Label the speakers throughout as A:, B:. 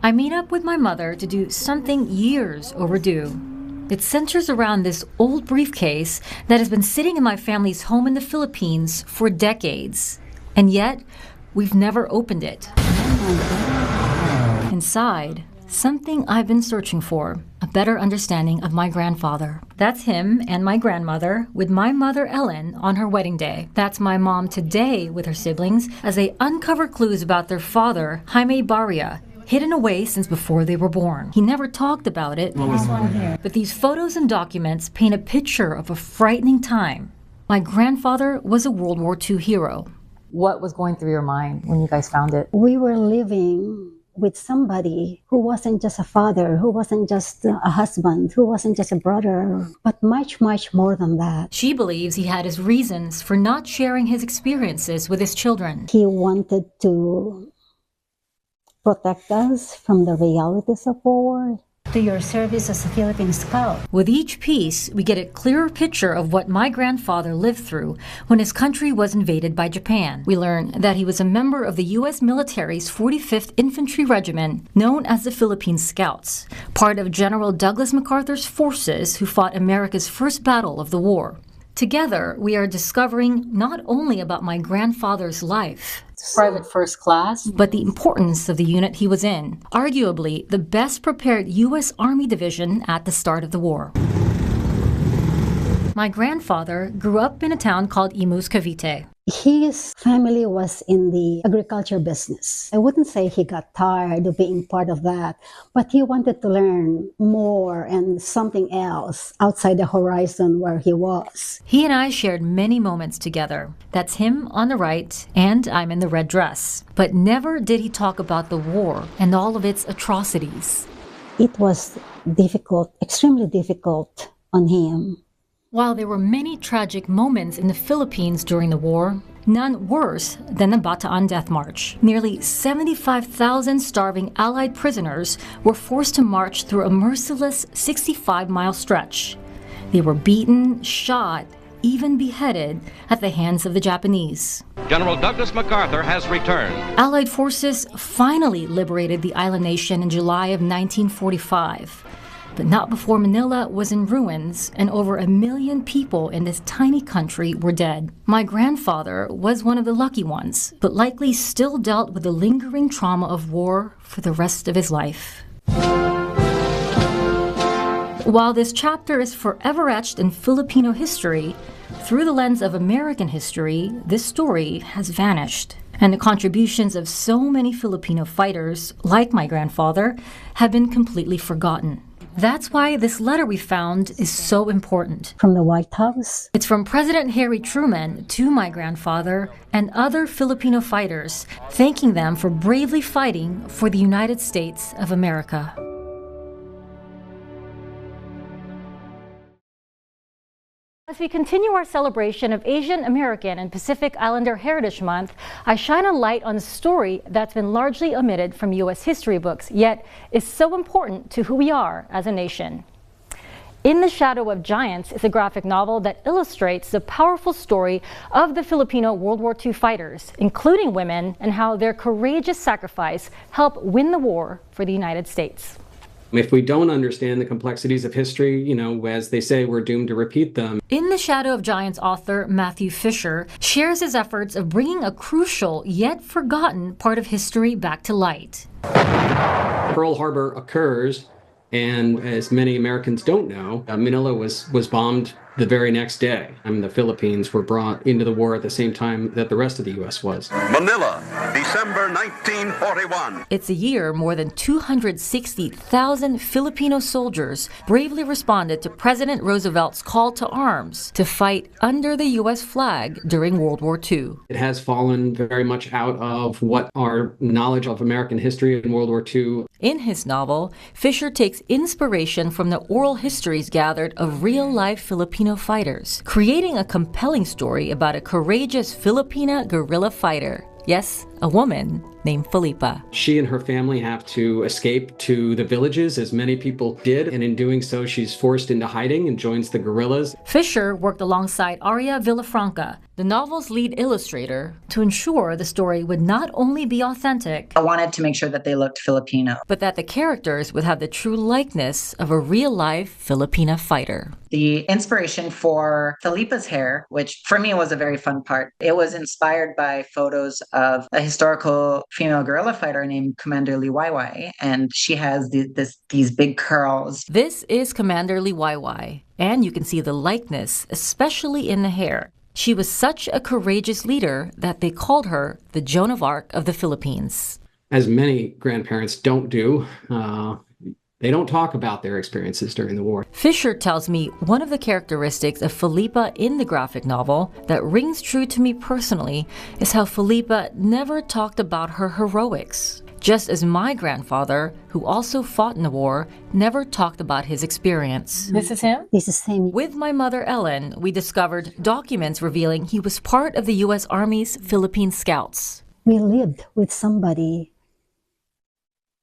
A: I meet up with my mother to do something years overdue. It centers around this old briefcase that has been sitting in my family's home in the Philippines for decades. And yet, we've never opened it. Inside, something I've been searching for, a better understanding of my grandfather. That's him and my grandmother, with my mother Ellen on her wedding day. That's my mom today with her siblings as they uncover clues about their father, Jaime Barria, hidden away since before they were born. He never talked about it, but these photos and documents paint a picture of a frightening time. My grandfather was a World War II hero. What was going through your mind when you guys found it?
B: We were living with somebody who wasn't just a father, who wasn't just a husband, who wasn't just a brother, but much, much more than that.
A: She believes he had his reasons for not sharing his experiences with his children.
B: He wanted to protect us from the realities of war. To your service as a Philippine Scout.
A: With each piece, we get a clearer picture of what my grandfather lived through when his country was invaded by Japan. We learn that he was a member of the U.S. military's 45th Infantry Regiment, known as the Philippine Scouts, part of General Douglas MacArthur's forces who fought America's first battle of the war. Together, we are discovering not only about my grandfather's life, private first class, but the importance of the unit he was in, arguably the best prepared U.S. Army division at the start of the war. My grandfather grew up in a town called Imus, Cavite.
B: His family was in the agriculture business. I wouldn't say he got tired of being part of that, but he wanted to learn more and something else outside the horizon where he was.
A: He and I shared many moments together. That's him on the right, and I'm in the red dress. But never did he talk about the war and all of its atrocities.
B: It was difficult, extremely difficult on him.
A: While there were many tragic moments in the Philippines during the war, none worse than the Bataan Death March. Nearly 75,000 starving Allied prisoners were forced to march through a merciless 65-mile stretch. They were beaten, shot, even beheaded at the hands of the Japanese.
C: General Douglas MacArthur has returned.
A: Allied forces finally liberated the island nation in July of 1945. But not before Manila was in ruins and over 1 million people in this tiny country were dead. My grandfather was one of the lucky ones, but likely still dealt with the lingering trauma of war for the rest of his life. While this chapter is forever etched in Filipino history, through the lens of American history, this story has vanished. And the contributions of so many Filipino fighters, like my grandfather, have been completely forgotten. That's why this letter we found is so important.
B: From the White House?
A: It's from President Harry Truman to my grandfather and other Filipino fighters, thanking them for bravely fighting for the United States of America. As we continue our celebration of Asian American and Pacific Islander Heritage Month, I shine a light on a story that's been largely omitted from U.S. history books, yet is so important to who we are as a nation. In the Shadow of Giants is a graphic novel that illustrates the powerful story of the Filipino World War II fighters, including women, and how their courageous sacrifice helped win the war for the United States.
D: If we don't understand the complexities of history, as they say, we're doomed to repeat them.
A: In The Shadow of Giants, author Matthew Fisher shares his efforts of bringing a crucial yet forgotten part of history back to light.
D: Pearl Harbor occurs, and as many Americans don't know, Manila was bombed the very next day. The Philippines were brought into the war at the same time that the rest of the U.S. was.
E: Manila, December 1941.
A: It's a year more than 260,000 Filipino soldiers bravely responded to President Roosevelt's call to arms to fight under the U.S. flag during World War II.
D: It has fallen very much out of what our knowledge of American history in World War II.
A: In his novel, Fisher takes inspiration from the oral histories gathered of real-life Filipino fighters, creating a compelling story about a courageous Filipina guerrilla fighter. Yes, a woman named Felipa.
D: She and her family have to escape to the villages, as many people did, and in doing so, she's forced into hiding and joins the guerrillas.
A: Fisher worked alongside Aria Villafranca, the novel's lead illustrator, to ensure the story would not only be authentic,
F: I wanted to make sure that they looked Filipino,
A: but that the characters would have the true likeness of a real-life Filipina fighter.
F: The inspiration for Felipa's hair, which for me was a very fun part, it was inspired by photos of a historical female guerrilla fighter named Commander WWII, and she has these big curls.
A: This is Commander WWII, and you can see the likeness, especially in the hair. She was such a courageous leader that they called her the Joan of Arc of the Philippines.
D: As many grandparents don't do, they don't talk about their experiences during the war.
A: Fisher tells me one of the characteristics of Felipa in the graphic novel that rings true to me personally is how Felipa never talked about her heroics. Just as my grandfather, who also fought in the war, never talked about his experience. This is him?
B: This is him.
A: With my mother Ellen, we discovered documents revealing he was part of the U.S. Army's Philippine Scouts.
B: We lived with somebody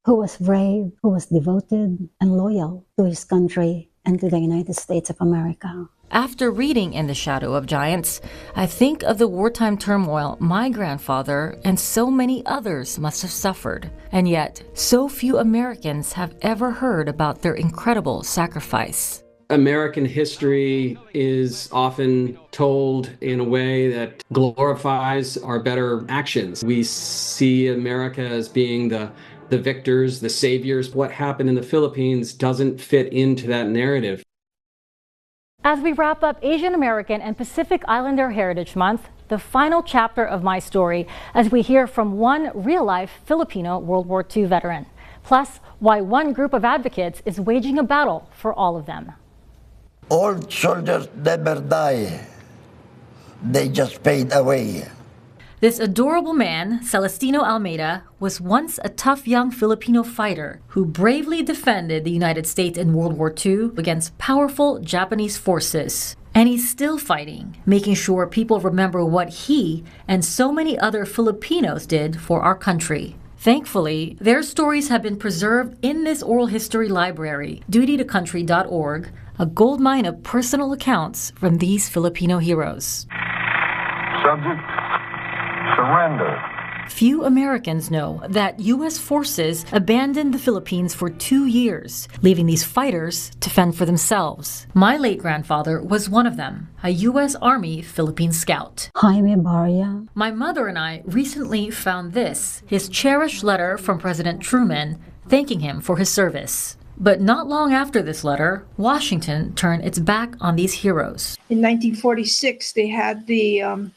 B: who was brave, who was devoted and loyal to his country and to the United States of America.
A: After reading In the Shadow of Giants, I think of the wartime turmoil my grandfather and so many others must have suffered. And yet, so few Americans have ever heard about their incredible sacrifice.
D: American history is often told in a way that glorifies our better actions. We see America as being the victors, the saviors. What happened in the Philippines doesn't fit into that narrative.
A: As we wrap up Asian American and Pacific Islander Heritage Month, the final chapter of my story as we hear from one real-life Filipino World War II veteran, plus why one group of advocates is waging a battle for all of them.
G: Old soldiers never die. They just fade away.
A: This adorable man, Celestino Almeida, was once a tough young Filipino fighter who bravely defended the United States in World War II against powerful Japanese forces. And he's still fighting, making sure people remember what he and so many other Filipinos did for our country. Thankfully, their stories have been preserved in this oral history library, dutytocountry.org, a goldmine of personal accounts from these Filipino heroes.
H: Subject, surrender.
A: Few Americans know that U.S. forces abandoned the Philippines for 2 years, leaving these fighters to fend for themselves. My late grandfather was one of them, a U.S. Army Philippine Scout.
B: Jaime Barria.
A: My mother and I recently found this, his cherished letter from President Truman, thanking him for his service. But not long after this letter, Washington turned its back on these heroes.
I: In 1946, they had the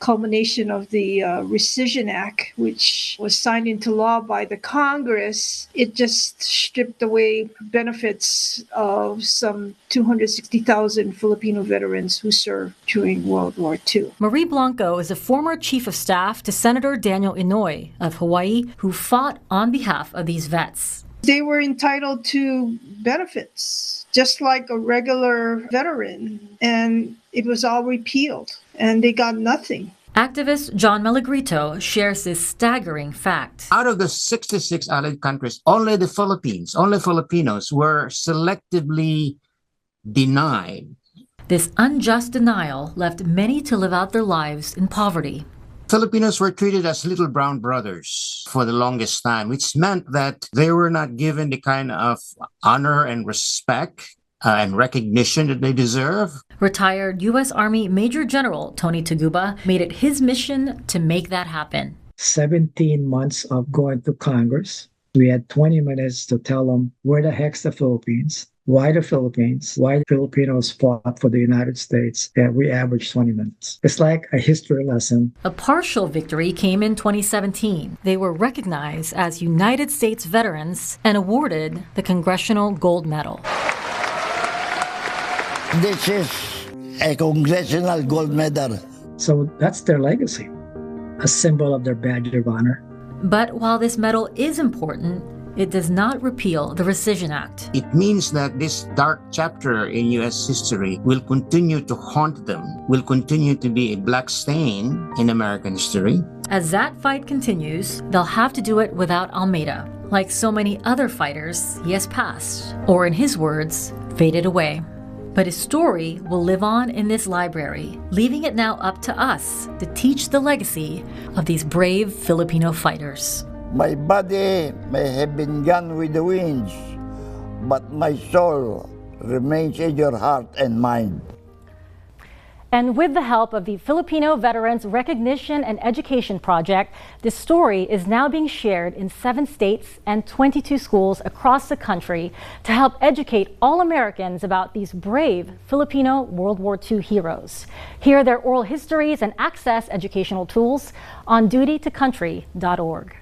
I: culmination of the Rescission Act, which was signed into law by the Congress. It just stripped away benefits of some 260,000 Filipino veterans who served during World War II.
A: Marie Blanco is a former chief of staff to Senator Daniel Inouye of Hawaii, who fought on behalf of these vets.
I: They were entitled to benefits, just like a regular veteran, and it was all repealed, and they got nothing.
A: Activist John Malagrito shares this staggering fact.
J: Out of the 66 allied countries, only the Philippines, only Filipinos were selectively denied.
A: This unjust denial left many to live out their lives in poverty.
J: Filipinos were treated as little brown brothers for the longest time, which meant that they were not given the kind of honor and respect and recognition that they deserve.
A: Retired U.S. Army Major General Tony Taguba made it his mission to make that happen.
K: 17 months of going to Congress. We had 20 minutes to tell them where the heck's the Philippines, why the Philippines, why Filipinos fought for the United States, and we averaged 20 minutes. It's like a history lesson.
A: A partial victory came in 2017. They were recognized as United States veterans and awarded the Congressional Gold Medal.
G: This is a Congressional Gold Medal.
K: So that's their legacy, a symbol of their badge of honor.
A: But while this medal is important, It does not repeal the Rescission Act.
J: It means that this dark chapter in U.S. history will continue to haunt them, will continue to be a black stain in American history.
A: As that fight continues, they'll have to do it without Almeida, like so many other fighters he has passed, or in his words, faded away. But his story will live on in this library, leaving it now up to us to teach the legacy of these brave Filipino fighters.
G: My body may have been gone with the winds, but my soul remains in your heart and mind.
A: And with the help of the Filipino Veterans Recognition and Education Project, this story is now being shared in 7 states and 22 schools across the country to help educate all Americans about these brave Filipino World War II heroes. Hear their oral histories and access educational tools on dutytocountry.org.